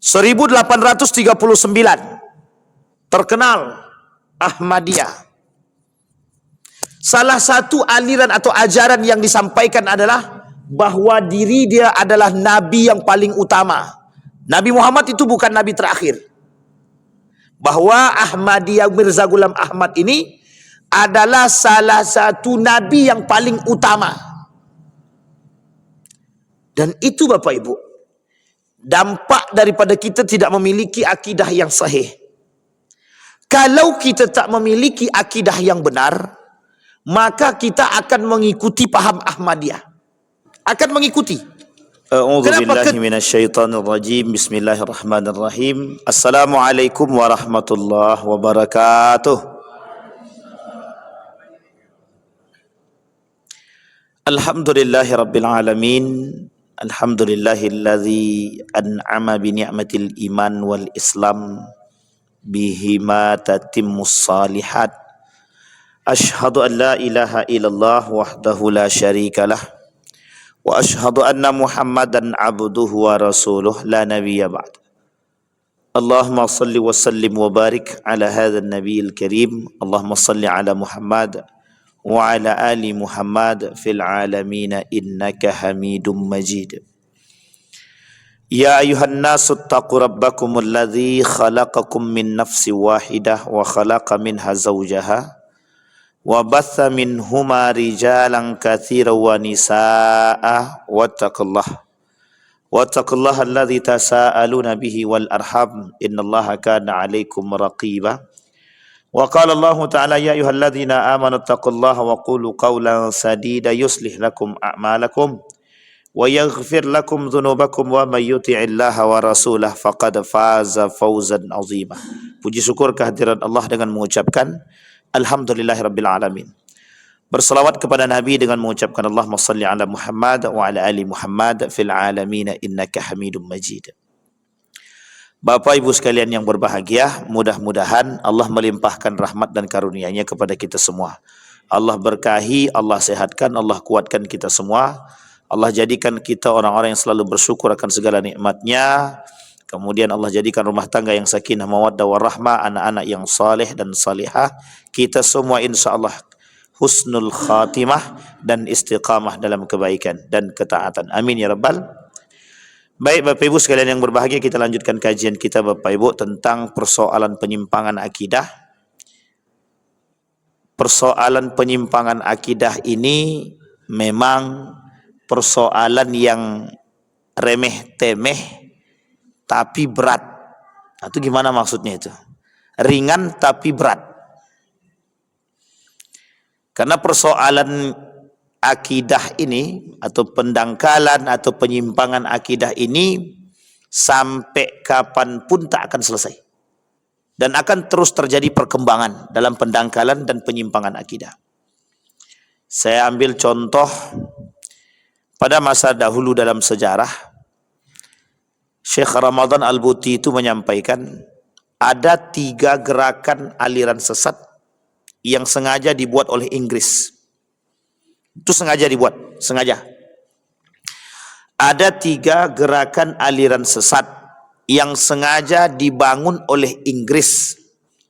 1839 terkenal Ahmadiyah. Salah satu aliran atau ajaran yang disampaikan adalah bahwa diri dia adalah nabi yang paling utama. Nabi Muhammad itu bukan nabi terakhir. Bahwa Ahmadiyah Mirza Ghulam Ahmad ini adalah salah satu nabi yang paling utama. Dan itu Bapak Ibu, dampak daripada kita tidak memiliki akidah yang sahih. Kalau kita tak memiliki akidah yang benar, maka kita akan mengikuti paham Ahmadiyah. Akan mengikuti. A'udzubillahi minasyaitonirrajim. Bismillahirrahmanirrahim. Assalamualaikum warahmatullahi wabarakatuh. Alhamdulillahi rabbil alamin. Alhamdulillahilladzi an'ama bi ni'matil iman wal islam bihima tatimmus salihat. Ashhadu an la ilaha illallah wahdahu la syarikalah wa ashhadu anna Muhammadan abduhu wa rasuluh la nabiyya ba'd. Allahumma salli wa sallim wa barik ala hadzal nabiyil karim. Allahumma salli ala Muhammad wa ala ali Muhammad fil alamin innaka Hamidum Majid. Ya ayuhan nasu taqu rabbakumul ladzi khalaqakum min nafsin wahidah wa khalaqa minha zawjaha wa batha minhuma rijalan katsiran wa nisaa wattaqullaha alladzi tasaaluna bihi wal arham innallaha kana 'alaikum raqiba. Wa qala Allah ta'ala ya ayyuhalladzina amanu taqullaha wa qulu qawlan sadida yuslih lakum a'malakum wa yaghfir lakum dhunubakum wa may yuti'illaha wa rasulahu faqad faza fawzan 'azima. Puji syukur kehadiran Allah dengan mengucapkan alhamdulillahirabbil alamin. Berselawat kepada Nabi dengan mengucapkan Allahumma shalli ala Muhammad wa ala ali Muhammad fil alamin innaka Hamidum Majid. Bapak Ibu sekalian yang berbahagia, mudah-mudahan Allah melimpahkan rahmat dan karunia-Nya kepada kita semua. Allah berkahi, Allah sehatkan, Allah kuatkan kita semua. Allah jadikan kita orang-orang yang selalu bersyukur akan segala nikmat-Nya. Kemudian Allah jadikan rumah tangga yang sakinah, mawaddah warahmah, anak-anak yang saleh dan salihah. Kita semua insya-Allah husnul khatimah dan istiqamah dalam kebaikan dan ketaatan. Amin ya rabbal. Baik Bapak Ibu sekalian yang berbahagia, kita lanjutkan kajian kita Bapak Ibu tentang persoalan penyimpangan akidah. Persoalan penyimpangan akidah ini memang persoalan yang remeh-temeh tapi berat. Itu gimana maksudnya itu? Ringan tapi berat. Karena persoalan akidah ini atau pendangkalan atau penyimpangan akidah ini sampai kapanpun tak akan selesai dan akan terus terjadi perkembangan dalam pendangkalan dan penyimpangan akidah. Saya ambil contoh pada masa dahulu dalam sejarah, Syekh Ramadan Al-Buti itu menyampaikan ada 3 gerakan aliran sesat yang sengaja dibuat oleh Inggris. Itu sengaja dibuat, sengaja. Ada 3 gerakan aliran sesat yang sengaja dibangun oleh Inggris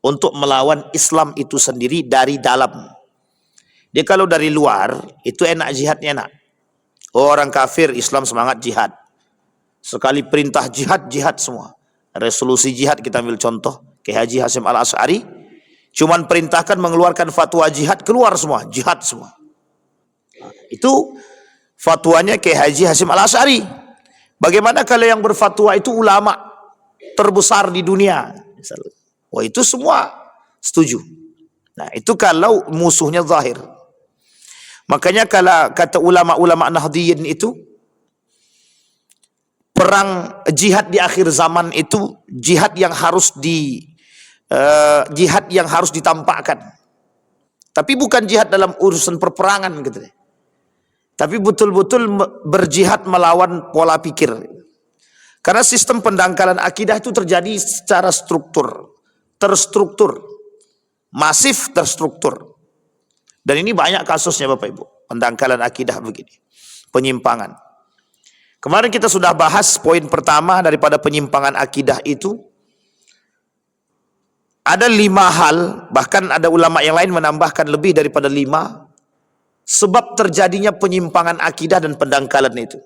untuk melawan Islam itu sendiri dari dalam. Dia kalau dari luar, itu enak jihadnya enak. Orang kafir, Islam semangat jihad. Sekali perintah jihad, jihad semua. Resolusi jihad kita ambil contoh, Kiai Haji Hasyim Al-Asy'ari, cuman perintahkan mengeluarkan fatwa jihad, keluar semua, jihad semua. Itu fatwanya Kiai Haji Hasyim Al-Asy'ari. Bagaimana kalau yang berfatwa itu ulama terbesar di dunia? Wah, itu semua setuju. Nah, itu kalau musuhnya zahir. Makanya kalau kata ulama-ulama Nahdliyin itu, perang jihad di akhir zaman itu jihad yang harus ditampakkan. Tapi bukan jihad dalam urusan perperangan gitu deh. Tapi betul-betul berjihad melawan pola pikir. Karena sistem pendangkalan akidah itu terjadi secara terstruktur, masif terstruktur. Dan ini banyak kasusnya Bapak Ibu, pendangkalan akidah begini, penyimpangan. Kemarin kita sudah bahas poin pertama daripada penyimpangan akidah itu. Ada 5 hal, bahkan ada ulama yang lain menambahkan lebih daripada 5 sebab terjadinya penyimpangan akidah dan pendangkalan itu.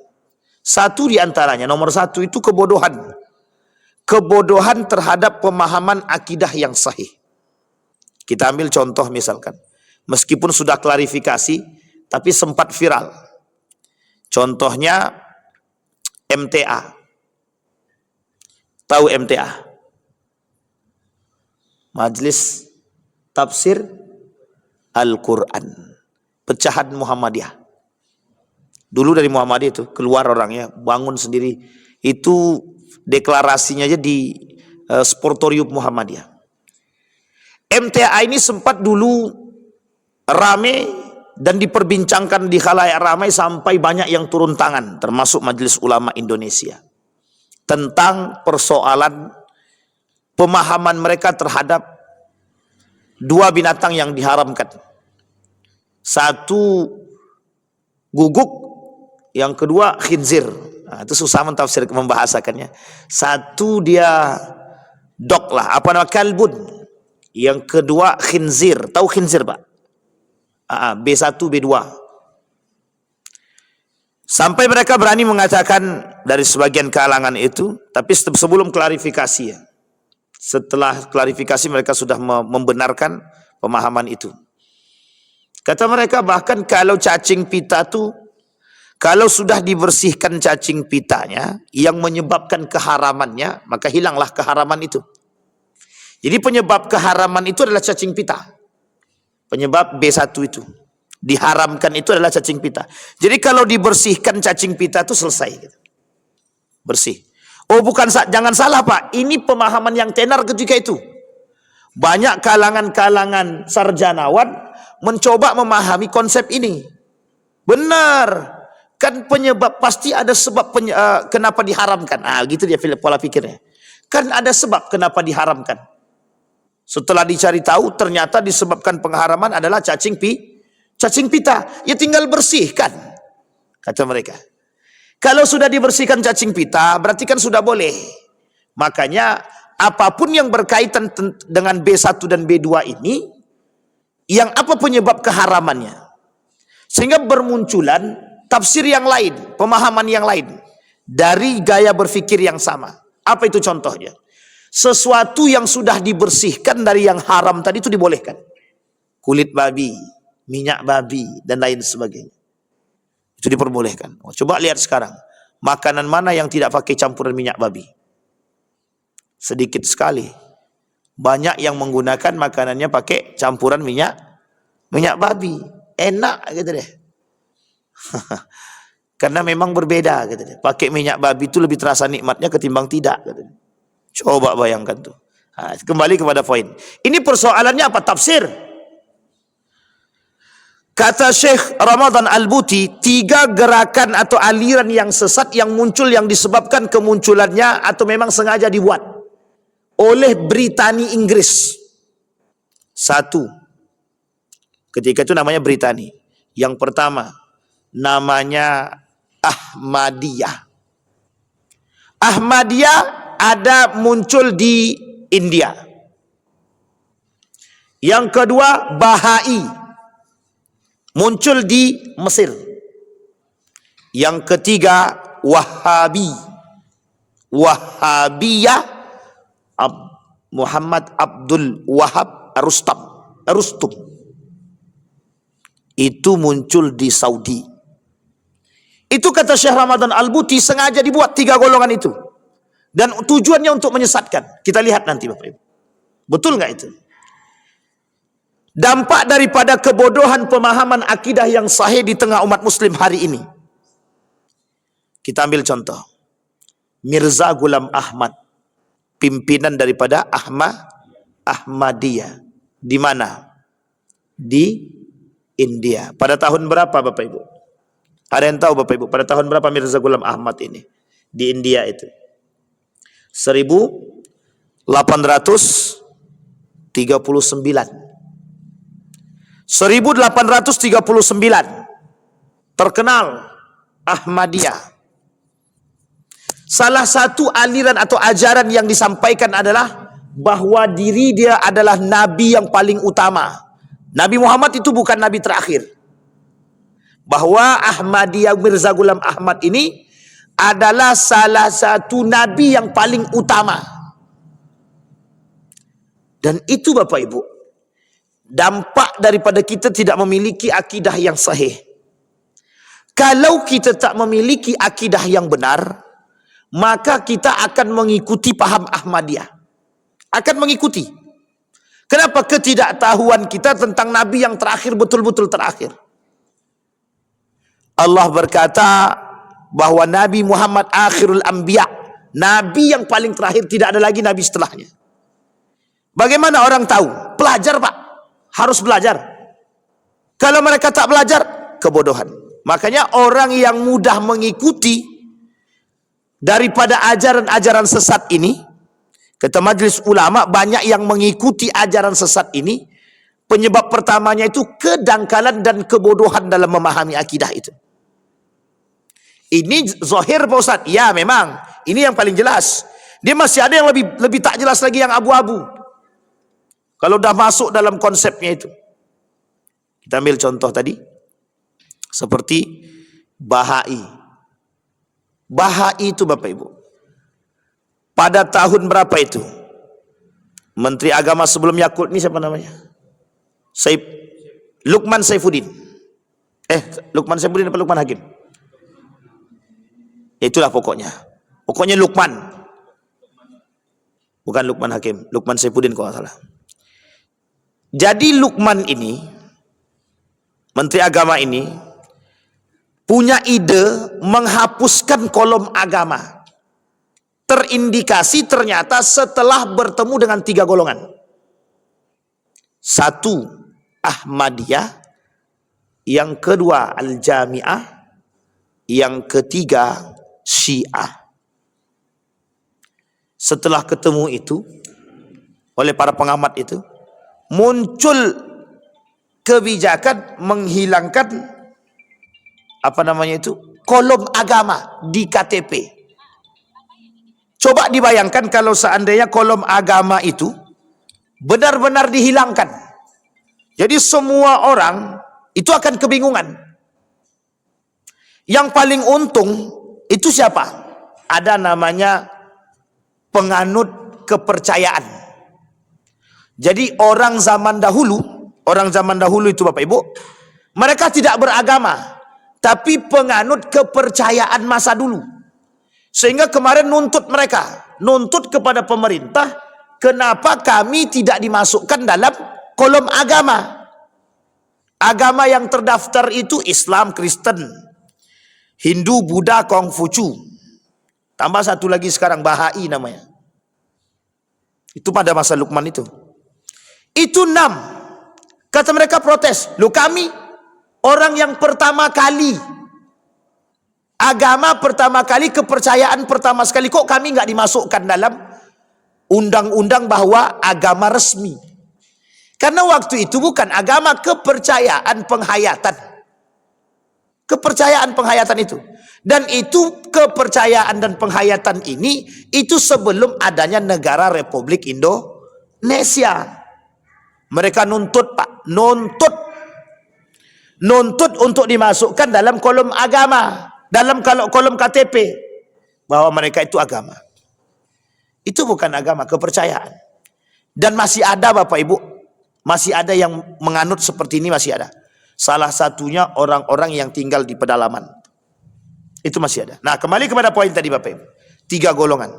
Satu di antaranya, nomor 1 itu kebodohan. Kebodohan terhadap pemahaman akidah yang sahih. Kita ambil contoh misalkan, meskipun sudah klarifikasi, tapi sempat viral. Contohnya MTA. Tahu MTA? Majelis Tafsir Al-Quran. Pecahan Muhammadiyah. Dulu dari Muhammadiyah itu, keluar orangnya, bangun sendiri. Itu deklarasinya aja di Sportorium Muhammadiyah. MTA ini sempat dulu rame dan diperbincangkan di khalayak ramai sampai banyak yang turun tangan, termasuk Majelis Ulama Indonesia, tentang persoalan pemahaman mereka terhadap 2 binatang yang diharamkan. Satu guguk, yang kedua khinzir. Nah, itu susah mentafsir membahasakannya. Satu dia dog lah, apa nama, kalbun. Yang kedua khinzir. Tahu khinzir, Pak? B1, B2. Sampai mereka berani mengatakan dari sebagian kalangan itu, tapi sebelum klarifikasi ya. Setelah klarifikasi mereka sudah membenarkan pemahaman itu. Kata mereka bahkan kalau cacing pita itu, kalau sudah dibersihkan cacing pitanya yang menyebabkan keharamannya, maka hilanglah keharaman itu. Jadi penyebab keharaman itu adalah cacing pita. Penyebab B1 itu. Diharamkan itu adalah cacing pita. Jadi kalau dibersihkan cacing pita itu selesai. Bersih. Oh bukan, jangan salah Pak, ini pemahaman yang tenar ketika itu. Banyak kalangan-kalangan sarjanawan mencoba memahami konsep ini. Benar, kan penyebab pasti ada sebab kenapa diharamkan. Gitu dia pola pikirnya. Kan ada sebab kenapa diharamkan. Setelah dicari tahu ternyata disebabkan pengharaman adalah cacing pita. Ya tinggal bersihkan, kata mereka. Kalau sudah dibersihkan cacing pita, berarti kan sudah boleh. Makanya apapun yang berkaitan dengan B1 dan B2 ini, yang apa penyebab keharamannya? Sehingga bermunculan tafsir yang lain, pemahaman yang lain, dari gaya berpikir yang sama. Apa itu contohnya? Sesuatu yang sudah dibersihkan dari yang haram tadi itu dibolehkan. Kulit babi, minyak babi, dan lain sebagainya. Itu diperbolehkan. Coba lihat sekarang, makanan mana yang tidak pakai campuran minyak babi? Sedikit sekali. Banyak yang menggunakan makanannya pakai campuran minyak babi. Enak gitu deh. Karena memang berbeda gitu deh. Pakai minyak babi itu lebih terasa nikmatnya ketimbang tidak gitu deh. Coba bayangkan tuh. Kembali kepada poin. Ini persoalannya apa? Tafsir. Kata Syekh Ramadan Al-Buti, 3 gerakan atau aliran yang sesat yang muncul yang disebabkan kemunculannya atau memang sengaja dibuat oleh Britani Inggris. 1. Ketika itu namanya Britani. Yang pertama namanya Ahmadiyah. Ahmadiyah ada muncul di India. Yang kedua Bahai, muncul di Mesir. Yang ketiga Wahabiyah, Muhammad Abdul Wahab Rustum. Itu muncul di Saudi. Itu kata Syekh Ramadan Al-Buti sengaja dibuat 3 golongan itu. Dan tujuannya untuk menyesatkan. Kita lihat nanti Bapak Ibu. Betul nggak itu? Dampak daripada kebodohan pemahaman akidah yang sahih di tengah umat muslim hari ini. Kita ambil contoh. Mirza Ghulam Ahmad, pimpinan daripada Ahmadiyah. Di mana? Di India. Pada tahun berapa Bapak Ibu? Ada yang tahu Bapak Ibu? Pada tahun berapa Mirza Ghulam Ahmad ini? Di India itu. 1839. 1839 terkenal Ahmadiyah. Salah satu aliran atau ajaran yang disampaikan adalah bahwa diri dia adalah nabi yang paling utama. Nabi Muhammad itu bukan nabi terakhir. Bahwa Ahmadiyah Mirza Ghulam Ahmad ini adalah salah satu nabi yang paling utama. Dan itu Bapak Ibu, dampak daripada kita tidak memiliki akidah yang sahih. Kalau kita tak memiliki akidah yang benar, maka kita akan mengikuti paham Ahmadiyah. Akan mengikuti. Kenapa? Ketidaktahuan kita tentang Nabi yang terakhir, betul-betul terakhir. Allah berkata bahwa Nabi Muhammad akhirul anbiya, Nabi yang paling terakhir, tidak ada lagi Nabi setelahnya. Bagaimana orang tahu? Pelajar Pak, harus belajar. Kalau mereka tak belajar, kebodohan. Makanya orang yang mudah mengikuti daripada ajaran-ajaran sesat ini, kata majelis ulama, banyak yang mengikuti ajaran sesat ini. Penyebab pertamanya itu kedangkalan dan kebodohan dalam memahami akidah itu. Ini zahir Pak Ustaz. Ya memang, ini yang paling jelas. Dia masih ada yang lebih tak jelas lagi, yang abu-abu. Kalau dah masuk dalam konsepnya itu. Kita ambil contoh tadi. Seperti Bahai. Bahai itu Bapak Ibu, pada tahun berapa itu? Menteri Agama sebelum Yakult ini siapa namanya? Lukman Saifuddin. Lukman Saifuddin apa Lukman Hakim? Itulah pokoknya. Pokoknya Lukman. Bukan Lukman Hakim, Lukman Saifuddin kalau nggak salah. Jadi Lukman ini, Menteri Agama ini, punya ide menghapuskan kolom agama. Terindikasi ternyata setelah bertemu dengan 3 golongan. 1, Ahmadiyah. Yang kedua, Al-Jami'ah. Yang ketiga, Syiah. Setelah ketemu itu, oleh para pengamat itu, muncul kebijakan menghilangkan kolom agama di KTP. Coba dibayangkan kalau seandainya kolom agama itu benar-benar dihilangkan. Jadi semua orang itu akan kebingungan. Yang paling untung itu siapa? Ada namanya penganut kepercayaan. Jadi orang zaman dahulu itu Bapak Ibu, mereka tidak beragama, tapi penganut kepercayaan masa dulu. Sehingga kemarin nuntut kepada pemerintah, kenapa kami tidak dimasukkan dalam kolom agama. Agama yang terdaftar itu Islam, Kristen, Hindu, Buddha, Kongfucu. Tambah satu lagi sekarang, Bahai namanya. Itu pada masa Lukman itu. Itu 6. Kata mereka protes. Loh, kami orang yang pertama kali, agama pertama kali, kepercayaan pertama sekali, kok kami nggak dimasukkan dalam undang-undang bahwa agama resmi? Karena waktu itu bukan agama, kepercayaan penghayatan. Kepercayaan penghayatan itu. Dan itu kepercayaan dan penghayatan ini, itu sebelum adanya negara Republik Indonesia. Mereka nuntut Pak, nuntut untuk dimasukkan dalam kolom agama, dalam kolom KTP, bahwa mereka itu agama. Itu bukan agama, kepercayaan. Dan masih ada Bapak Ibu, masih ada yang menganut seperti ini, masih ada. Salah satunya orang-orang yang tinggal di pedalaman. Itu masih ada. Nah, kembali kepada poin tadi Bapak Ibu. 3 golongan.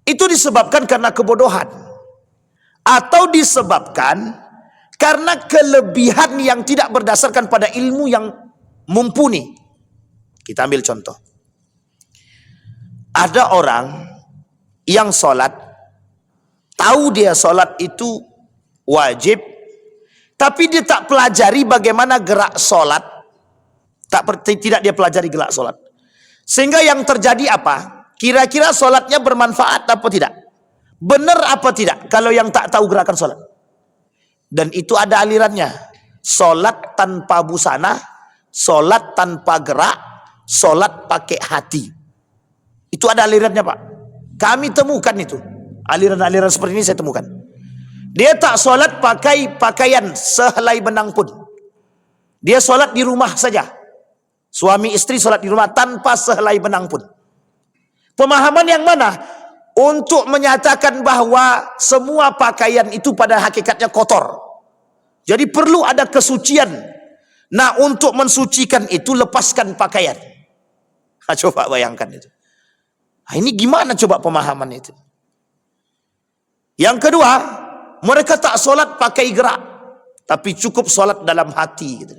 Itu disebabkan karena kebodohan. Atau disebabkan karena kelebihan yang tidak berdasarkan pada ilmu yang mumpuni. Kita ambil contoh. Ada orang yang sholat, tahu dia sholat itu wajib, tapi dia tak pelajari bagaimana gerak sholat. Tidak dia pelajari gerak sholat. Sehingga yang terjadi apa? Kira-kira sholatnya bermanfaat apa tidak? Benar apa tidak kalau yang tak tahu gerakan sholat? Dan itu ada alirannya. Sholat tanpa busana, sholat tanpa gerak, sholat pakai hati. Itu ada alirannya, Pak. Kami temukan itu. Aliran-aliran seperti ini saya temukan. Dia tak solat pakai pakaian sehelai benang pun. Dia solat di rumah saja. Suami istri solat di rumah tanpa sehelai benang pun. Pemahaman yang mana? Untuk menyatakan bahwa semua pakaian itu pada hakikatnya kotor. Jadi perlu ada kesucian. Nah, untuk mensucikan itu lepaskan pakaian. Nah, coba bayangkan itu. Nah, ini gimana coba pemahaman itu? Yang kedua, mereka tak solat pakai gerak, tapi cukup solat dalam hati. Gitu.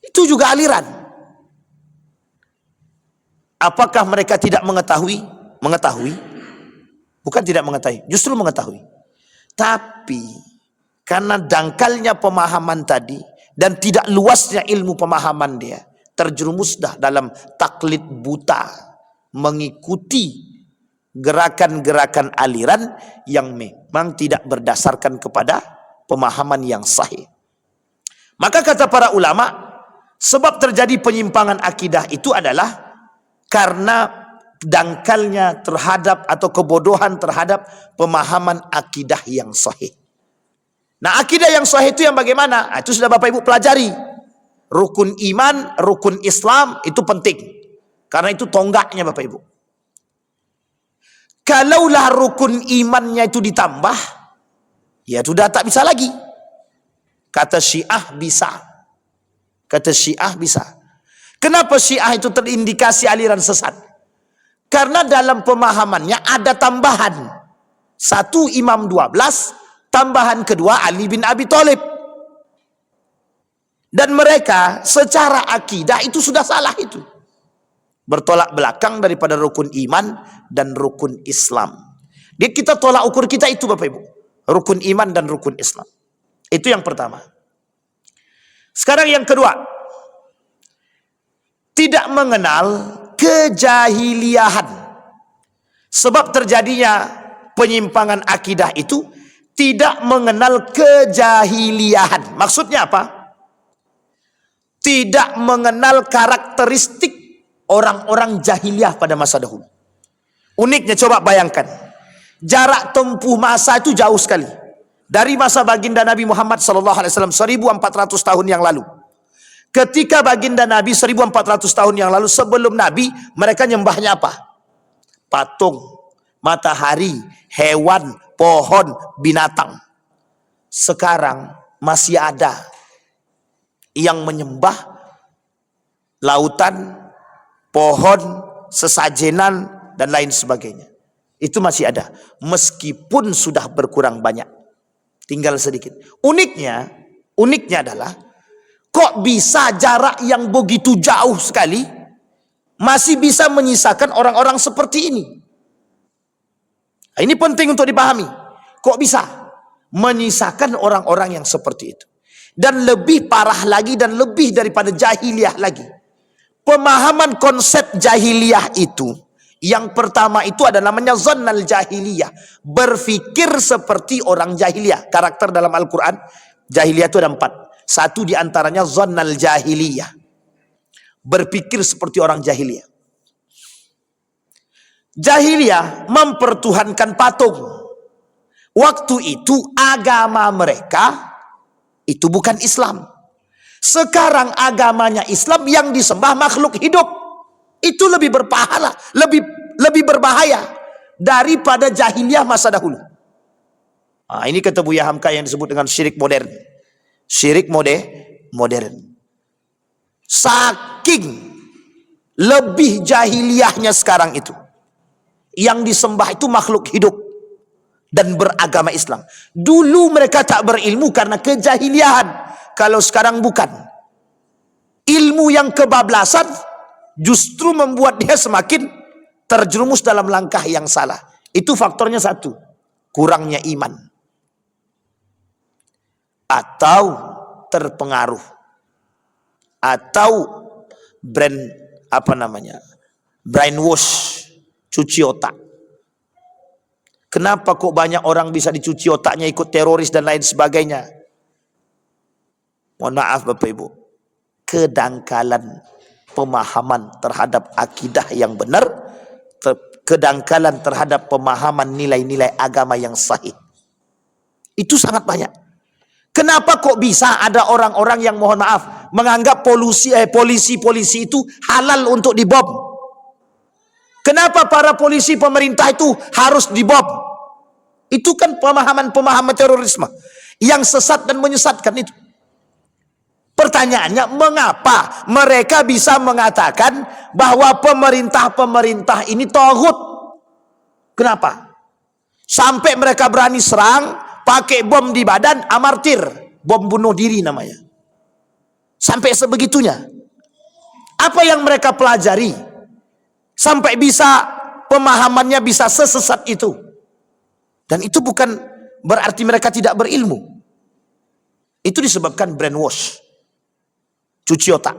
Itu juga aliran. Apakah mereka tidak mengetahui? Mengetahui. Bukan tidak mengetahui, justru mengetahui. Tapi karena dangkalnya pemahaman tadi dan tidak luasnya ilmu pemahaman dia, terjerumus dah dalam taklid buta, mengikuti gerakan-gerakan aliran yang memang tidak berdasarkan kepada pemahaman yang sahih. Maka kata para ulama, sebab terjadi penyimpangan akidah itu adalah karena dangkalnya terhadap atau kebodohan terhadap pemahaman akidah yang sahih. Nah, akidah yang sahih itu yang bagaimana? Nah, itu sudah Bapak Ibu pelajari. Rukun iman, rukun Islam itu penting. Karena itu tonggaknya Bapak Ibu. Kalaulah rukun imannya itu ditambah, ya sudah tak bisa lagi. Kata Syiah bisa. Kata Syiah bisa. Kenapa Syiah itu terindikasi aliran sesat? Karena dalam pemahamannya ada tambahan. 1 Imam 12, tambahan kedua Ali bin Abi Thalib. Dan mereka secara akidah itu sudah salah itu. Bertolak belakang daripada rukun iman dan rukun Islam. Dia kita tolak ukur kita itu Bapak Ibu. Rukun iman dan rukun Islam. Itu yang pertama. Sekarang yang kedua. Tidak mengenal kejahiliahan. Sebab terjadinya penyimpangan akidah itu tidak mengenal kejahiliahan. Maksudnya apa? Tidak mengenal karakteristik orang-orang jahiliyah pada masa dahulu. Uniknya coba bayangkan. Jarak tempuh masa itu jauh sekali. Dari masa baginda Nabi Muhammad SAW 1400 tahun yang lalu. Ketika baginda Nabi 1400 tahun yang lalu sebelum Nabi, mereka nyembahnya apa? Patung, matahari, hewan, pohon, binatang. Sekarang masih ada yang menyembah lautan, pohon, sesajenan, dan lain sebagainya. Itu masih ada. Meskipun sudah berkurang banyak. Tinggal sedikit. Uniknya adalah kok bisa jarak yang begitu jauh sekali masih bisa menyisakan orang-orang seperti ini. Ini penting untuk dipahami. Kok bisa menyisakan orang-orang yang seperti itu? Dan lebih parah lagi dan lebih daripada jahiliyah lagi. Pemahaman konsep jahiliyah itu, yang pertama itu ada namanya zannal jahiliyah. Berfikir seperti orang jahiliyah. Karakter dalam Al-Quran, jahiliyah itu ada 4. Satu di antaranya zannal jahiliyah. Berpikir seperti orang jahiliyah. Jahiliyah mempertuhankan patung. Waktu itu agama mereka itu bukan Islam. Sekarang agamanya Islam yang disembah makhluk hidup. Itu lebih berpahala, lebih berbahaya daripada jahiliyah masa dahulu. Nah, ini kata Buya Hamka yang disebut dengan syirik modern. Syirik modern. Saking lebih jahiliyahnya sekarang itu. Yang disembah itu makhluk hidup dan beragama Islam. Dulu mereka tak berilmu karena kejahiliahan. Kalau sekarang bukan. Ilmu yang kebablasan justru membuat dia semakin terjerumus dalam langkah yang salah. Itu faktornya satu. Kurangnya iman. Atau terpengaruh. Atau brainwash. Cuci otak. Kenapa kok banyak orang bisa dicuci otaknya ikut teroris dan lain sebagainya? Mohon maaf Bapak Ibu. Kedangkalan pemahaman terhadap akidah yang benar kedangkalan terhadap pemahaman nilai-nilai agama yang sahih. Itu sangat banyak. Kenapa kok bisa ada orang-orang yang mohon maaf menganggap polisi itu halal untuk dibom? Kenapa para polisi pemerintah itu harus dibom? Itu kan pemahaman terorisme yang sesat dan menyesatkan itu. Pertanyaannya, mengapa mereka bisa mengatakan bahwa pemerintah ini taghut? Kenapa? Sampai mereka berani serang, pakai bom di badan, amartir, bom bunuh diri namanya. Sampai sebegitunya. Apa yang mereka pelajari sampai bisa pemahamannya bisa sesesat itu? Dan itu bukan berarti mereka tidak berilmu. Itu disebabkan brainwash. Cuci otak.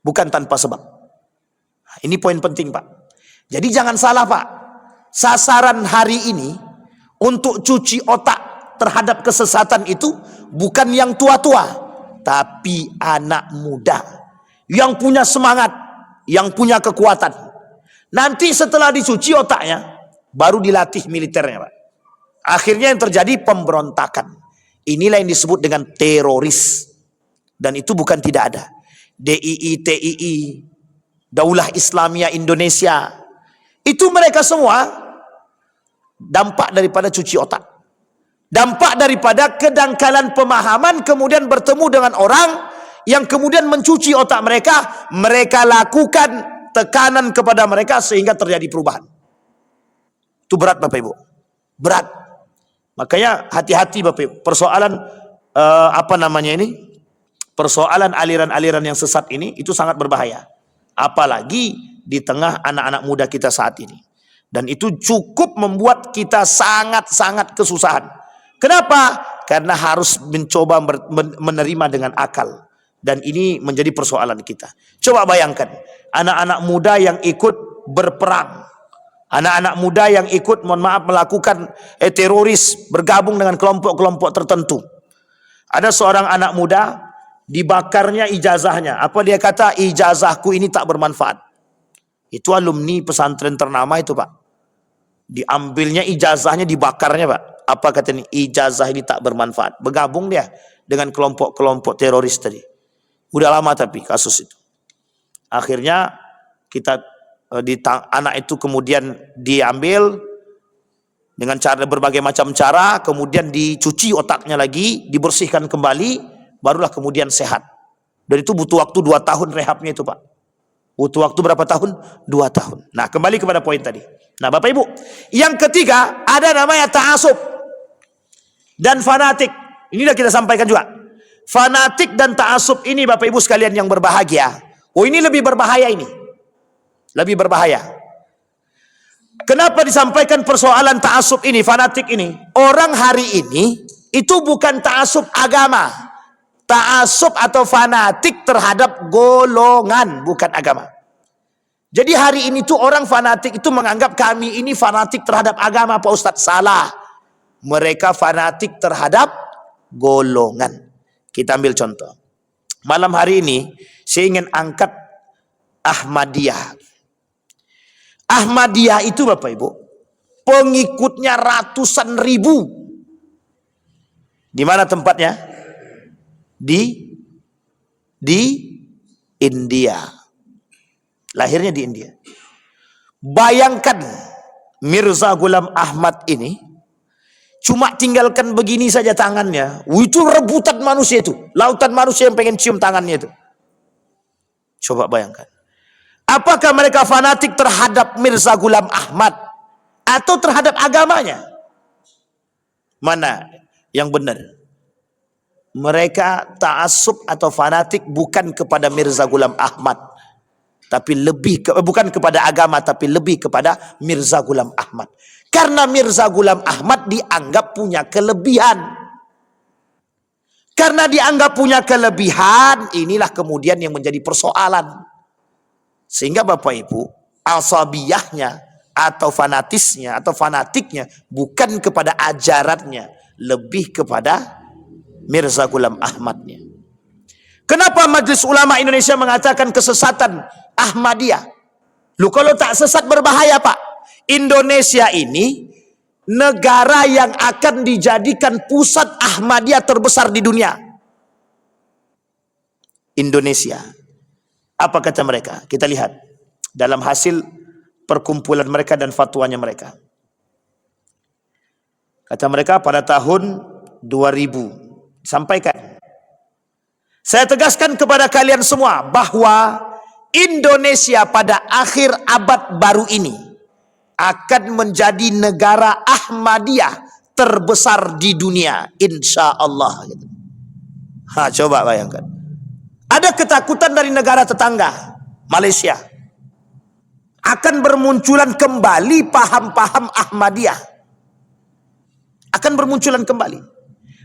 Bukan tanpa sebab. Ini poin penting, Pak. Jadi jangan salah, Pak. Sasaran hari ini untuk cuci otak terhadap kesesatan itu bukan yang tua-tua, tapi anak muda yang punya semangat, yang punya kekuatan. Nanti setelah dicuci otaknya, baru dilatih militernya, Pak. Akhirnya yang terjadi pemberontakan. Inilah yang disebut dengan teroris. Dan itu bukan tidak ada. DII, TII, Daulah Islamiyah Indonesia, itu mereka semua dampak daripada cuci otak. Dampak daripada kedangkalan pemahaman, kemudian bertemu dengan orang yang kemudian mencuci otak mereka. Mereka lakukan tekanan kepada mereka sehingga terjadi perubahan. Itu berat, Bapak Ibu. Berat. Makanya hati-hati, Bapak Ibu. Persoalan persoalan aliran-aliran yang sesat ini itu sangat berbahaya. Apalagi di tengah anak-anak muda kita saat ini. Dan itu cukup membuat kita sangat-sangat kesusahan. Kenapa? Karena harus mencoba menerima dengan akal. Dan ini menjadi persoalan kita. Coba bayangkan, anak-anak muda yang ikut berperang. Anak-anak muda yang ikut, melakukan teroris, bergabung dengan kelompok-kelompok tertentu. Ada seorang anak muda, dibakarnya ijazahnya. Apa dia kata? Ijazahku ini tak bermanfaat. Itu alumni pesantren ternama itu, Pak. Diambilnya ijazahnya, dibakarnya, Pak. Apa katanya? Ijazah ini tak bermanfaat. Bergabung dia dengan kelompok-kelompok teroris tadi. Udah lama tapi kasus itu. Akhirnya anak itu kemudian diambil dengan berbagai macam cara, kemudian dicuci otaknya lagi, dibersihkan kembali, barulah kemudian sehat. Dan itu butuh waktu 2 tahun rehabnya itu, Pak. Butuh waktu berapa tahun? 2 tahun. Nah, kembali kepada poin tadi. Nah, Bapak Ibu, yang ketiga ada namanya ta'asub dan fanatik. Ini sudah kita sampaikan juga. Fanatik dan ta'asub ini, Bapak Ibu sekalian yang berbahagia. Oh, ini lebih berbahaya ini. Lebih berbahaya. Kenapa disampaikan persoalan ta'asub ini, fanatik ini? Orang hari ini itu bukan ta'asub agama. Ta'asub atau fanatik terhadap golongan, bukan agama. Jadi hari ini tuh orang fanatik itu menganggap kami ini fanatik terhadap agama, Pak Ustadz. Salah. Mereka fanatik terhadap golongan. Kita ambil contoh. Malam hari ini saya ingin angkat Ahmadiyah. Ahmadiyah itu, Bapak Ibu, pengikutnya ratusan ribu. Di mana tempatnya? Di India. Lahirnya di India. Bayangkan Mirza Ghulam Ahmad ini cuma tinggalkan begini saja tangannya. Itu rebutan manusia itu. Lautan manusia yang pengen cium tangannya itu. Coba bayangkan. Apakah mereka fanatik terhadap Mirza Ghulam Ahmad atau terhadap agamanya? Mana yang benar? Mereka ta'assub atau fanatik bukan kepada Mirza Ghulam Ahmad, tapi bukan kepada agama, tapi lebih kepada Mirza Ghulam Ahmad. Karena Mirza Ghulam Ahmad dianggap punya kelebihan. Karena dianggap punya kelebihan, inilah kemudian yang menjadi persoalan. Sehingga Bapak Ibu, asabiyahnya atau fanatisnya atau fanatiknya bukan kepada ajarannya, lebih kepada Mirza Ghulam Ahmadnya. Kenapa Majelis Ulama Indonesia mengatakan kesesatan Ahmadiyah? Lu kalau tak sesat berbahaya Pak. Indonesia ini negara yang akan dijadikan pusat Ahmadiyah terbesar di dunia. Indonesia. Apa kata mereka? Kita lihat dalam hasil perkumpulan mereka dan fatwanya mereka. Kata mereka pada tahun 2000 sampaikan, saya tegaskan kepada kalian semua bahwa Indonesia pada akhir abad baru ini akan menjadi negara Ahmadiyah terbesar di dunia, insya Allah. Coba bayangkan. Ada ketakutan dari negara tetangga, Malaysia, akan bermunculan kembali paham-paham Ahmadiyah. Akan bermunculan kembali.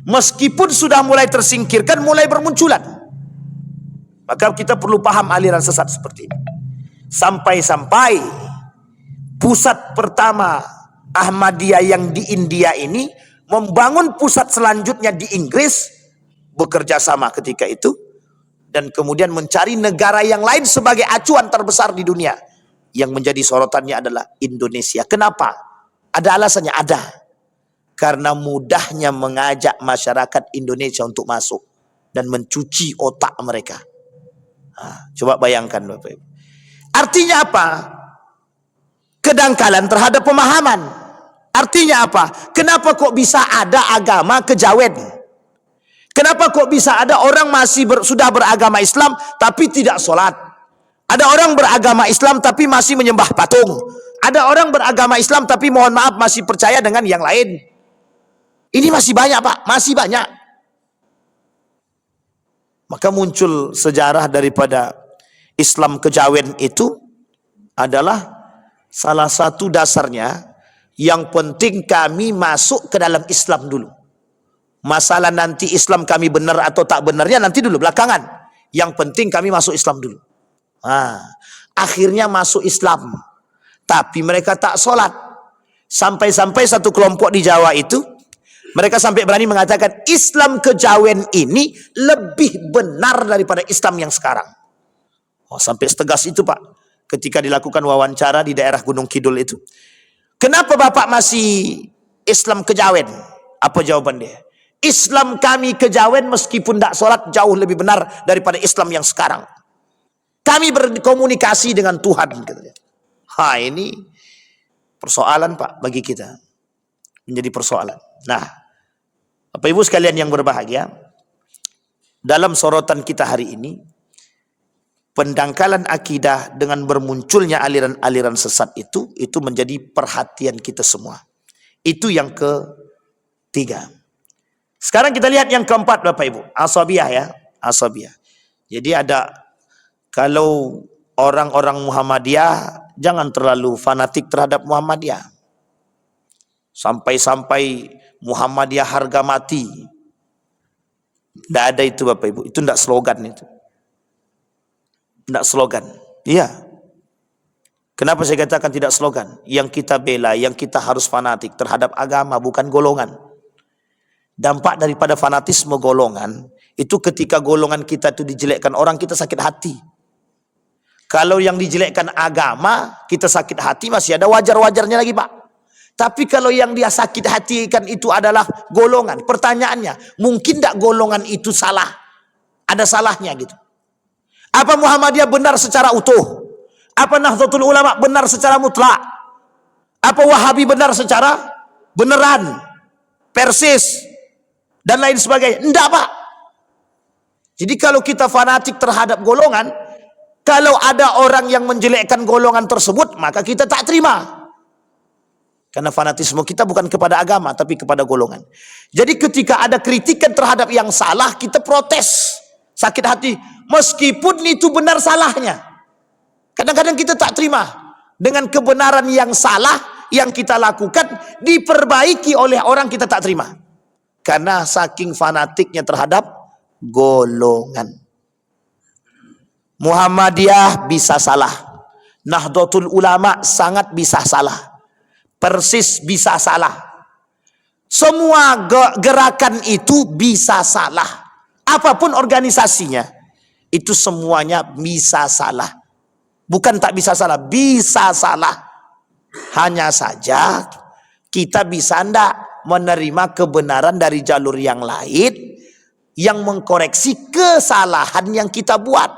Meskipun sudah mulai tersingkirkan, mulai bermunculan. Maka kita perlu paham aliran sesat seperti ini. Sampai-sampai pusat pertama Ahmadiyah yang di India ini membangun pusat selanjutnya di Inggris, bekerja sama ketika itu, dan kemudian mencari negara yang lain sebagai acuan terbesar di dunia. Yang menjadi sorotannya adalah Indonesia. Kenapa? Ada alasannya? Ada. Karena mudahnya mengajak masyarakat Indonesia untuk masuk dan mencuci otak mereka. Coba bayangkan Bapak Ibu. Artinya apa? Kedangkalan terhadap pemahaman. Artinya apa? Kenapa kok bisa ada agama kejawen? Kenapa kok bisa ada orang sudah beragama Islam tapi tidak sholat? Ada orang beragama Islam tapi masih menyembah patung. Ada orang beragama Islam tapi mohon maaf masih percaya dengan yang lain. Ini masih banyak Pak, masih banyak. Maka muncul sejarah daripada Islam kejawen itu adalah salah satu dasarnya, yang penting kami masuk ke dalam Islam dulu. Masalah nanti Islam kami benar atau tak benarnya nanti dulu belakangan. Yang penting kami masuk Islam dulu. Akhirnya masuk Islam, tapi mereka tak sholat. Sampai-sampai satu kelompok di Jawa itu, mereka sampai berani mengatakan Islam kejawen ini lebih benar daripada Islam yang sekarang. Sampai setegas itu Pak, ketika dilakukan wawancara di daerah Gunung Kidul itu. Kenapa Bapak masih Islam kejawen? Apa jawaban dia? Islam kami kejawen meskipun tidak sholat jauh lebih benar daripada Islam yang sekarang. Kami berkomunikasi dengan Tuhan. Ini persoalan Pak bagi kita. Menjadi persoalan. Nah, Bapak Ibu sekalian yang berbahagia, dalam sorotan kita hari ini, pendangkalan akidah dengan bermunculnya aliran-aliran sesat itu menjadi perhatian kita semua. Itu yang ketiga. Sekarang kita lihat yang keempat Bapak Ibu, asabiyah ya, asabiyah. Jadi kalau orang-orang Muhammadiyah jangan terlalu fanatik terhadap Muhammadiyah. Sampai-sampai Muhammadiyah harga mati. Tidak ada itu Bapak Ibu, itu tidak slogan itu. Tidak slogan. Iya. Kenapa saya katakan tidak slogan? Yang kita bela, yang kita harus fanatik terhadap agama, bukan golongan. Dampak daripada fanatisme golongan, itu ketika golongan kita itu dijelekkan orang, kita sakit hati. Kalau yang dijelekkan agama, kita sakit hati, masih ada wajar-wajarnya lagi Pak. Tapi kalau yang dia sakit hatikan itu adalah golongan, pertanyaannya, mungkin tidak golongan itu salah? Ada salahnya gitu. Apa Muhammadiyah benar secara utuh? Apa Nahdlatul Ulama benar secara mutlak? Apa Wahabi benar secara beneran, persis, dan lain sebagainya? Enggak Pak. Jadi kalau kita fanatik terhadap golongan, kalau ada orang yang menjelekkan golongan tersebut, maka kita tak terima. Karena fanatisme kita bukan kepada agama, tapi kepada golongan. Jadi ketika ada kritikan terhadap yang salah, kita protes. Sakit hati. Meskipun itu benar salahnya. Kadang-kadang kita tak terima. Dengan kebenaran yang salah, yang kita lakukan, diperbaiki oleh orang kita tak terima. Karena saking fanatiknya terhadap golongan. Muhammadiyah bisa salah. Nahdlatul Ulama sangat bisa salah. Persis bisa salah. Semua gerakan itu bisa salah. Apapun organisasinya, itu semuanya bisa salah. Bukan tak bisa salah, bisa salah. Hanya saja kita bisa ndak menerima kebenaran dari jalur yang lain yang mengkoreksi kesalahan yang kita buat.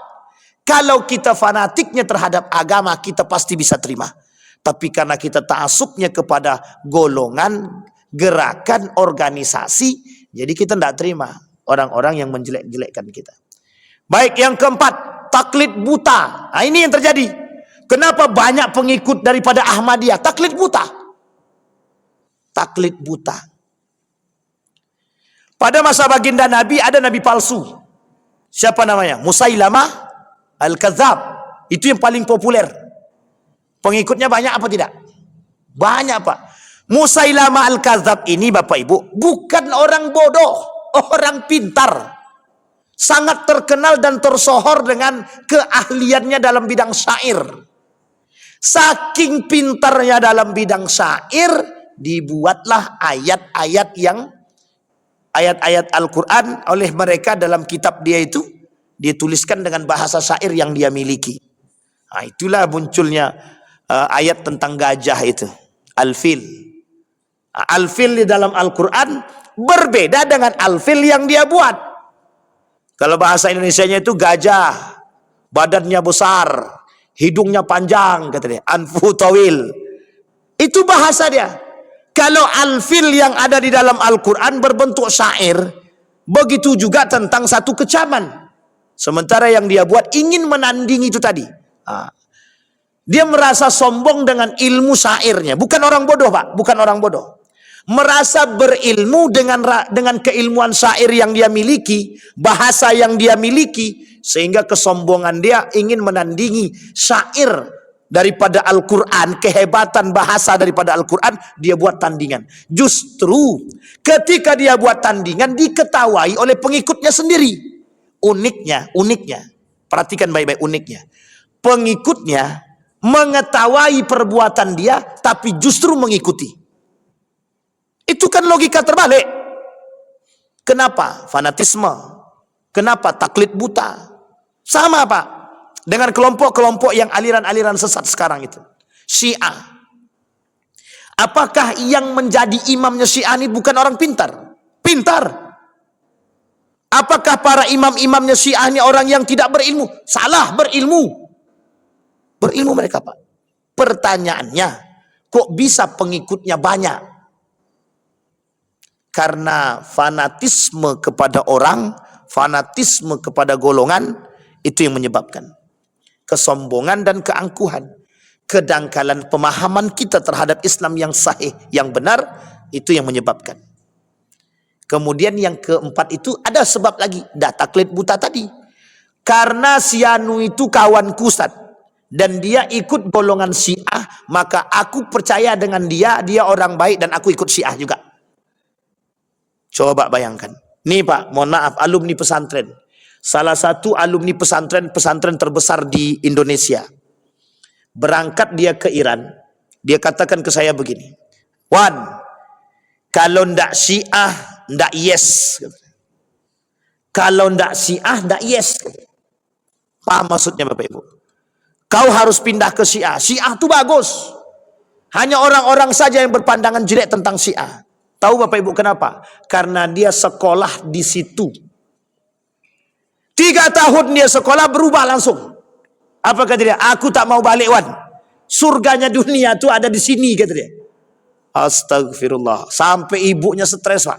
Kalau kita fanatiknya terhadap agama, kita pasti bisa terima. Tapi karena kita ta'assubnya kepada golongan, gerakan, organisasi, jadi kita tidak terima orang-orang yang menjelek-jelekkan kita. Baik, yang keempat, taklid buta. Nah, ini yang terjadi. Kenapa banyak pengikut daripada Ahmadiyah? Taklid buta. Taklid buta. Pada masa baginda Nabi ada nabi palsu. Siapa namanya? Musailamah Al-Kadzab. Itu yang paling populer. Pengikutnya banyak apa tidak? Banyak, Pak. Musailamah Al-Kadzab ini, Bapak Ibu, bukan orang bodoh, orang pintar. Sangat terkenal dan tersohor dengan keahliannya dalam bidang syair. Saking pintarnya dalam bidang syair, dibuatlah ayat-ayat Al-Quran oleh mereka dalam kitab dia itu, dia tuliskan dengan bahasa syair yang dia miliki. Nah, itulah munculnya ayat tentang gajah itu, Al-Fil. Al-Fil di dalam Al-Quran berbeda dengan Al-Fil yang dia buat. Kalau bahasa Indonesianya itu gajah, badannya besar, hidungnya panjang, kata dia, anfu tawil. Itu bahasa dia. Kalau Al-Fil yang ada di dalam Al-Quran berbentuk syair, begitu juga tentang satu kecaman. Sementara yang dia buat ingin menandingi itu tadi. Dia merasa sombong dengan ilmu syairnya. Bukan orang bodoh, Pak. Bukan orang bodoh. Merasa berilmu dengan keilmuan syair yang dia miliki, bahasa yang dia miliki, sehingga kesombongan dia ingin menandingi syair daripada Al-Quran, kehebatan bahasa daripada Al-Quran, dia buat tandingan. Justru ketika dia buat tandingan, diketawai oleh pengikutnya sendiri. Uniknya, perhatikan baik-baik uniknya. Pengikutnya mengetahui perbuatan dia, tapi justru mengikuti. Itu kan logika terbalik. Kenapa? Fanatisme. Kenapa? Taklid buta. Sama, Pak, dengan kelompok-kelompok yang aliran-aliran sesat sekarang itu. Syiah. Apakah yang menjadi imamnya Syiah ini bukan orang pintar? Pintar. Apakah para imam-imamnya Syiah ini orang yang tidak berilmu? Salah, berilmu. Berilmu mereka, Pak. Pertanyaannya, kok bisa pengikutnya banyak? Karena fanatisme kepada orang, fanatisme kepada golongan, itu yang menyebabkan kesombongan dan keangkuhan. Kedangkalan pemahaman kita terhadap Islam yang sahih, yang benar, itu yang menyebabkan. Kemudian yang keempat itu ada sebab lagi, dah taklid buta tadi. Karena si Anu itu kawanku, Ustaz, dan dia ikut golongan Syiah, maka aku percaya dengan dia orang baik dan aku ikut Syiah juga. Coba bayangkan. Nih, Pak, mohon maaf, alumni pesantren. Salah satu alumni pesantren terbesar di Indonesia. Berangkat dia ke Iran. Dia katakan ke saya begini. Wan, kalau ndak Syiah, ndak yes. Kalau ndak Syiah, ndak yes. Paham maksudnya, Bapak Ibu? Kau harus pindah ke Syiah. Syiah itu bagus. Hanya orang-orang saja yang berpandangan jelek tentang Syiah. Tahu Bapak Ibu kenapa? Karena dia sekolah di situ. 3 tahun dia sekolah, berubah langsung. Apa kata dia? Aku tak mau balik, Wan. Surganya dunia itu ada di sini, kata dia. Astagfirullah. Sampai ibunya stres, Pak.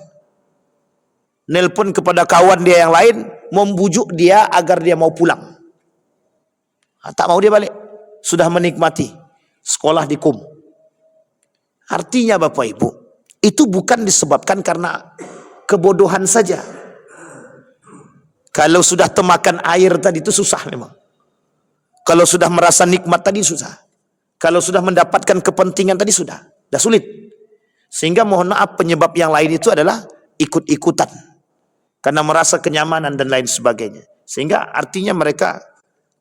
Nelpon kepada kawan dia yang lain, membujuk dia agar dia mau pulang. Tak mau dia balik. Sudah menikmati sekolah di Qum. Artinya Bapak Ibu, itu bukan disebabkan karena kebodohan saja. Kalau sudah temakan air tadi itu susah memang. Kalau sudah merasa nikmat tadi susah. Kalau sudah mendapatkan kepentingan tadi sudah sulit. Sehingga mohon maaf, penyebab yang lain itu adalah ikut-ikutan. Karena merasa kenyamanan dan lain sebagainya. Sehingga artinya mereka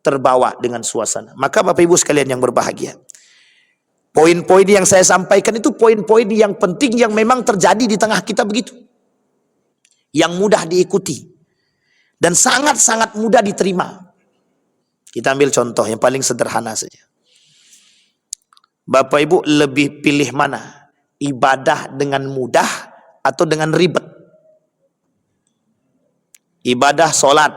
terbawa dengan suasana. Maka Bapak Ibu sekalian yang berbahagia, poin-poin yang saya sampaikan itu poin-poin yang penting yang memang terjadi di tengah kita begitu. Yang mudah diikuti. Dan sangat-sangat mudah diterima. Kita ambil contoh yang paling sederhana saja. Bapak Ibu lebih pilih mana? Ibadah dengan mudah atau dengan ribet? Ibadah solat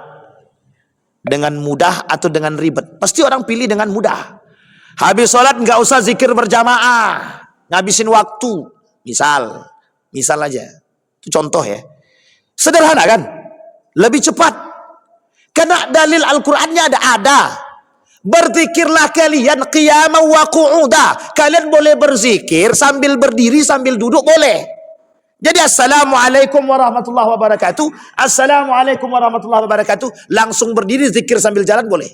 dengan mudah atau dengan ribet? Pasti orang pilih dengan mudah. Habis solat nggak usah zikir berjamaah, ngabisin waktu. Misal aja. Itu contoh ya. Sederhana kan? Lebih cepat. Karena dalil Al-Qur'annya ada. Berzikirlah kalian qiyaman wa qu'uda. Kalian boleh berzikir sambil berdiri, sambil duduk boleh. Jadi assalamualaikum warahmatullahi wabarakatuh. Assalamualaikum warahmatullahi wabarakatuh. Langsung berdiri zikir sambil jalan boleh.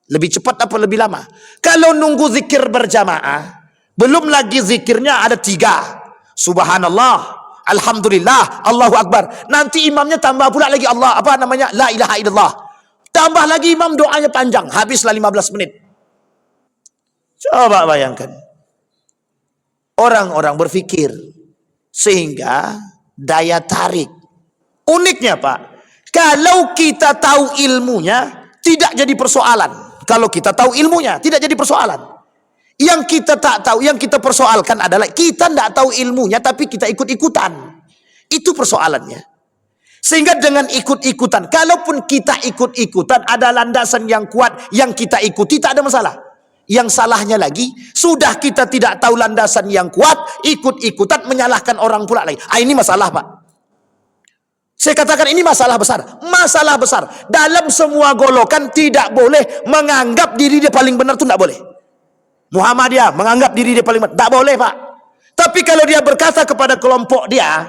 Lebih cepat apa lebih lama? Kalau nunggu zikir berjamaah, belum lagi zikirnya ada 3. Subhanallah, alhamdulillah, Allahu Akbar. Nanti imamnya tambah pula lagi la ilaha illallah. Tambah lagi imam doanya panjang, habislah 15 menit. Coba bayangkan. Orang-orang berfikir sehingga daya tarik. Uniknya Pak, kalau kita tahu ilmunya tidak jadi persoalan. Kalau kita tahu ilmunya tidak jadi persoalan. Yang kita tak tahu, yang kita persoalkan adalah kita tidak tahu ilmunya tapi kita ikut-ikutan. Itu persoalannya. Sehingga dengan ikut-ikutan, kalaupun kita ikut-ikutan ada landasan yang kuat yang kita ikuti tak ada masalah. Yang salahnya lagi, sudah kita tidak tahu landasan yang kuat, ikut-ikutan menyalahkan orang pula lagi. Ini masalah Pak. Saya katakan ini masalah besar. Masalah besar. Dalam semua golongan tidak boleh menganggap diri dia paling benar, itu tidak boleh. Muhammadiyah menganggap diri dia paling benar, tak boleh Pak. Tapi kalau dia berkata kepada kelompok dia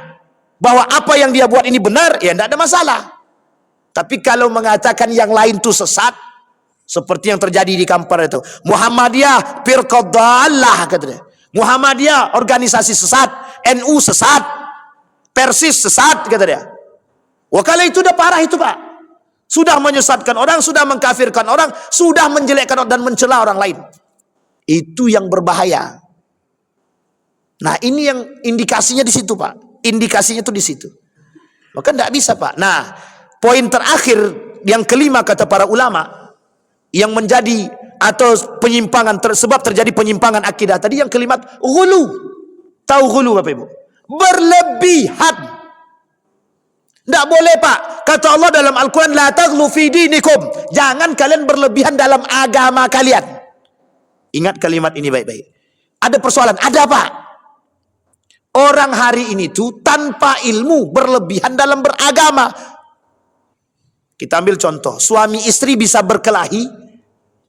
bahwa apa yang dia buat ini benar, ya tidak ada masalah. Tapi kalau mengatakan yang lain itu sesat, seperti yang terjadi di Kampar itu, Muhammadiyah firqah dhalah katanya. Muhammadiyah organisasi sesat, NU sesat, Persis sesat kata dia. Wah, kalau itu udah parah itu Pak. Sudah menyesatkan orang, sudah mengkafirkan orang, sudah menjelekkan dan mencela orang lain. Itu yang berbahaya. Nah, ini yang indikasinya di situ Pak. Indikasinya itu di situ. Maka tidak bisa Pak. Nah, poin terakhir yang kelima kata para ulama yang menjadi atau penyimpangan sebab terjadi penyimpangan akidah tadi yang kelima, ghulu. Tahu ghulu Bapak Ibu? Berlebihan. Tidak boleh Pak. Kata Allah dalam Al-Quran, la taghlu fi dinikum. Jangan kalian berlebihan dalam agama kalian. Ingat kalimat ini baik-baik. Ada persoalan, ada Pak. Orang hari ini tuh tanpa ilmu berlebihan dalam beragama. Kita ambil contoh, suami istri bisa berkelahi,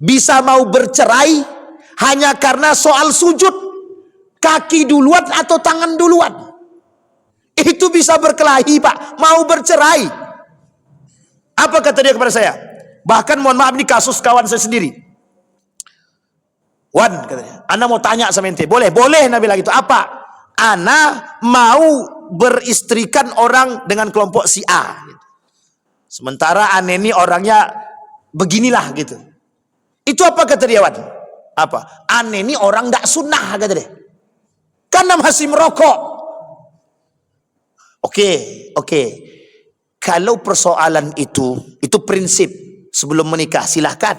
bisa mau bercerai hanya karena soal sujud, kaki duluan atau tangan duluan. Itu bisa berkelahi Pak, mau bercerai. Apa kata dia kepada saya? Bahkan mohon maaf, ini kasus kawan saya sendiri. Wan katanya, Ana mau tanya sama ente. Boleh Nabi lagi itu apa? Ana mau beristrikan orang dengan kelompok si A. Sementara Ane ini orangnya beginilah gitu. Itu apa kata dia Wan? Apa? Ane ini orang tidak sunnah kata dia. Karena masih merokok. Oke. Kalau persoalan itu prinsip sebelum menikah silahkan.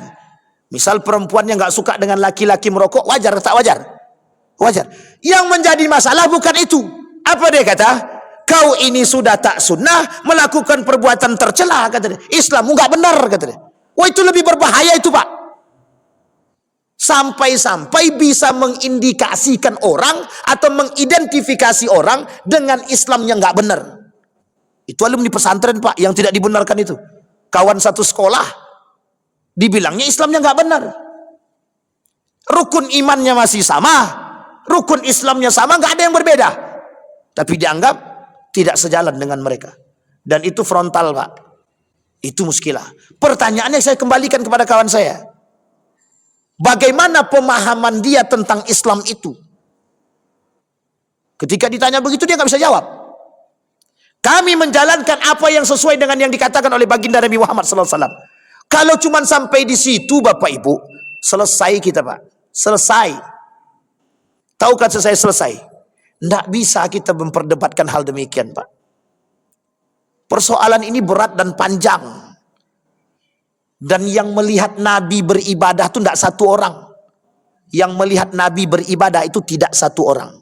Misal perempuan yang nggak suka dengan laki-laki merokok, wajar tak wajar? Wajar. Yang menjadi masalah bukan itu. Apa dia kata? Kau ini sudah tak sunnah, melakukan perbuatan tercela kata dia. Islammu nggak benar kata dia. Wah, itu lebih berbahaya itu Pak. Sampai-sampai bisa mengindikasikan orang atau mengidentifikasi orang dengan Islam yang nggak benar. Itu alumni pesantren Pak yang tidak dibenarkan itu. Kawan satu sekolah dibilangnya Islamnya nggak benar. Rukun imannya masih sama, rukun Islamnya sama, nggak ada yang berbeda. Tapi dianggap tidak sejalan dengan mereka. Dan itu frontal Pak. Itu muskilah. Pertanyaannya saya kembalikan kepada kawan saya. Bagaimana pemahaman dia tentang Islam itu? Ketika ditanya begitu dia nggak bisa jawab. Kami menjalankan apa yang sesuai dengan yang dikatakan oleh baginda Nabi Muhammad SAW. Kalau cuma sampai di situ Bapak Ibu, selesai kita Pak. Selesai. Tahukah saya selesai? Tidak bisa kita memperdebatkan hal demikian Pak. Persoalan ini berat dan panjang. Dan yang melihat Nabi beribadah itu tidak satu orang. Yang melihat Nabi beribadah itu tidak satu orang.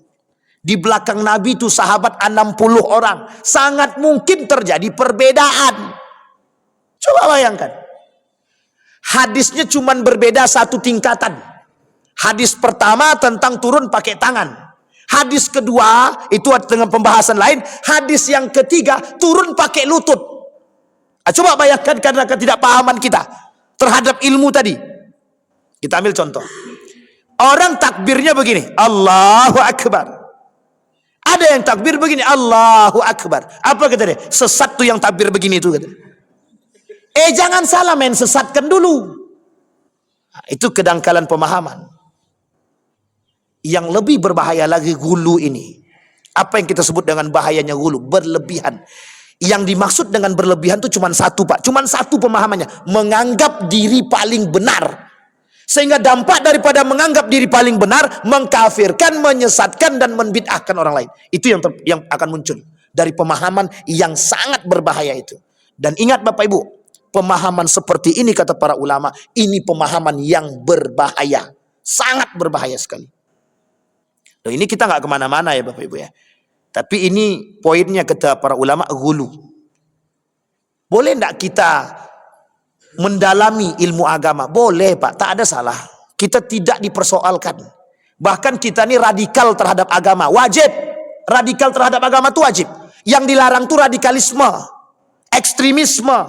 Di belakang Nabi itu sahabat 60 orang. Sangat mungkin terjadi perbedaan. Coba bayangkan. Hadisnya cuma berbeda satu tingkatan. Hadis pertama tentang turun pakai tangan. Hadis kedua itu dengan pembahasan lain. Hadis yang ketiga turun pakai lutut. Coba bayangkan karena ketidakpahaman kita terhadap ilmu tadi. Kita ambil contoh. Orang takbirnya begini, Allahu Akbar. Ada yang takbir begini, Allahu Akbar. Apa kata dia? Sesat tuh yang takbir begini itu kata. Jangan salah men, sesatkan dulu. Nah, itu kedangkalan pemahaman. Yang lebih berbahaya lagi gulu ini. Apa yang kita sebut dengan bahayanya gulu? Berlebihan. Yang dimaksud dengan berlebihan itu cuma satu, Pak. Cuma satu pemahamannya. Menganggap diri paling benar. Sehingga dampak daripada menganggap diri paling benar, mengkafirkan, menyesatkan, dan membid'ahkan orang lain. Itu yang akan muncul. Dari pemahaman yang sangat berbahaya itu. Dan ingat Bapak Ibu, pemahaman seperti ini kata para ulama, ini pemahaman yang berbahaya. Sangat berbahaya sekali. Loh, ini kita nggak kemana-mana ya Bapak Ibu ya. Tapi ini poinnya kata para ulama, gulu. Boleh enggak kita mendalami ilmu agama? Boleh Pak, tak ada salah. Kita tidak dipersoalkan. Bahkan kita ini radikal terhadap agama. Wajib. Radikal terhadap agama itu wajib. Yang dilarang itu radikalisme. Ekstremisme.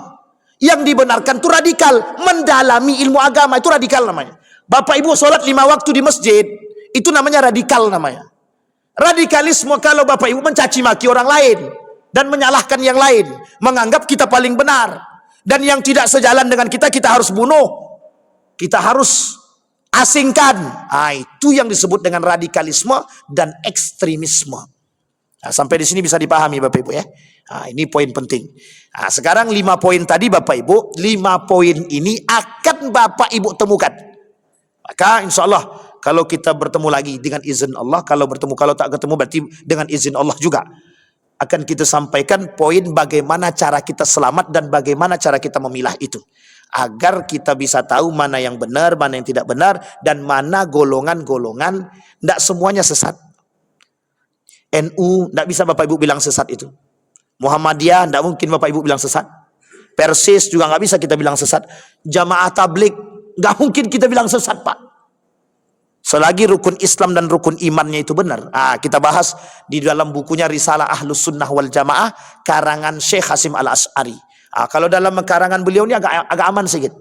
Yang dibenarkan itu radikal. Mendalami ilmu agama itu radikal namanya. Bapak Ibu sholat 5 waktu di masjid, itu namanya radikal namanya. Radikalisme kalau Bapak Ibu mencaci maki orang lain dan menyalahkan yang lain, menganggap kita paling benar, dan yang tidak sejalan dengan kita harus bunuh, kita harus asingkan. Itu yang disebut dengan radikalisme dan ekstremisme. Sampai di sini bisa dipahami Bapak Ibu ya. Ini poin penting. Sekarang 5 poin tadi Bapak Ibu, 5 poin ini akan Bapak Ibu temukan. Maka insya Allah kalau kita bertemu lagi dengan izin Allah, kalau tak ketemu berarti dengan izin Allah juga, akan kita sampaikan poin bagaimana cara kita selamat dan bagaimana cara kita memilah itu. Agar kita bisa tahu mana yang benar, mana yang tidak benar, dan mana golongan-golongan. Tidak semuanya sesat. NU, tidak bisa Bapak Ibu bilang sesat itu. Muhammadiyah, tidak mungkin Bapak Ibu bilang sesat. Persis juga nggak bisa kita bilang sesat. Jamaah tablik, nggak mungkin kita bilang sesat Pak. Selagi rukun Islam dan rukun imannya itu benar. Kita bahas di dalam bukunya Risalah Ahlus Sunnah wal Jamaah karangan Syekh Hasim Al-Asy'ari. Kalau dalam karangan beliau ini agak aman sedikit.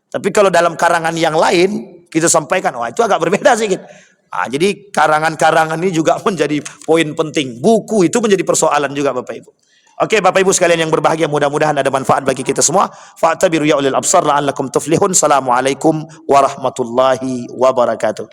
Tapi kalau dalam karangan yang lain kita sampaikan, itu agak berbeda sedikit. Jadi karangan-karangan ini juga menjadi poin penting. Buku itu menjadi persoalan juga Bapak Ibu. Oke Bapak Ibu sekalian yang berbahagia, mudah-mudahan ada manfaat bagi kita semua. Fa'tabiru ya ulil absar la'allakum tuflihun. Assalamualaikum warahmatullahi wabarakatuh.